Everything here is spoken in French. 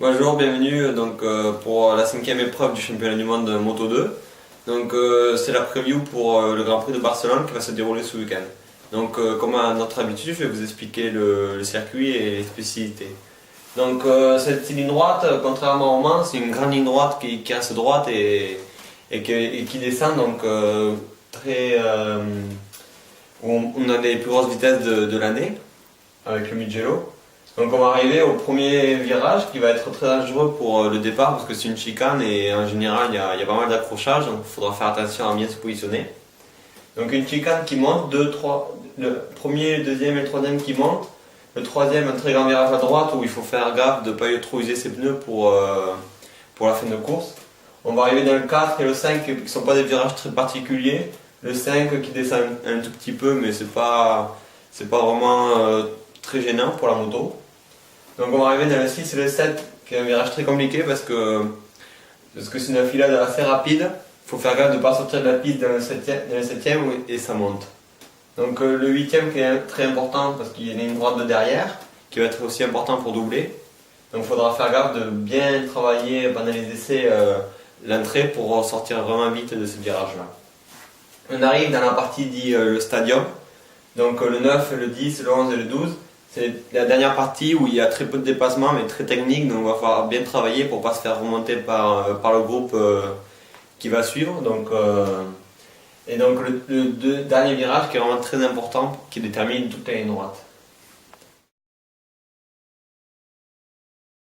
Bonjour, bienvenue pour la cinquième épreuve du championnat du monde Moto 2. C'est la preview pour le Grand Prix de Barcelone qui va se dérouler ce week-end. Comme à notre habitude, je vais vous expliquer le circuit et les spécificités. Cette ligne droite, contrairement au Mans, c'est une grande ligne droite qui reste droite et qui descend où on a les plus grosses vitesses de l'année avec le Mugello. Donc on va arriver au premier virage qui va être très dangereux pour le départ parce que c'est une chicane et en général il y a pas mal d'accrochages, donc il faudra faire attention à bien se positionner. Donc une chicane qui monte, le premier, le deuxième et le troisième qui montent. Le troisième, un très grand virage à droite où il faut faire gaffe de ne pas trop user ses pneus pour la fin de course. On va arriver dans le 4 et le 5 qui ne sont pas des virages très particuliers. Le 5 qui descend un tout petit peu mais c'est pas vraiment très gênant pour la moto. Donc on va arriver dans le 6 et le 7 qui est un virage très compliqué parce que c'est une enfilade assez rapide. Il faut faire gaffe de ne pas sortir de la piste dans le 7e et ça monte. Donc le 8e qui est très important parce qu'il y a une ligne droite de derrière qui va être aussi important pour doubler. Donc il faudra faire gaffe de bien travailler pendant les essais l'entrée pour sortir vraiment vite de ce virage là. On arrive dans la partie dit le stadium. Donc le 9, le 10, le 11 et le 12. C'est la dernière partie où il y a très peu de dépassement mais très technique, donc on va falloir bien travailler pour ne pas se faire remonter par le groupe qui va suivre. Le dernier virage qui est vraiment très important, qui détermine toute la ligne droite.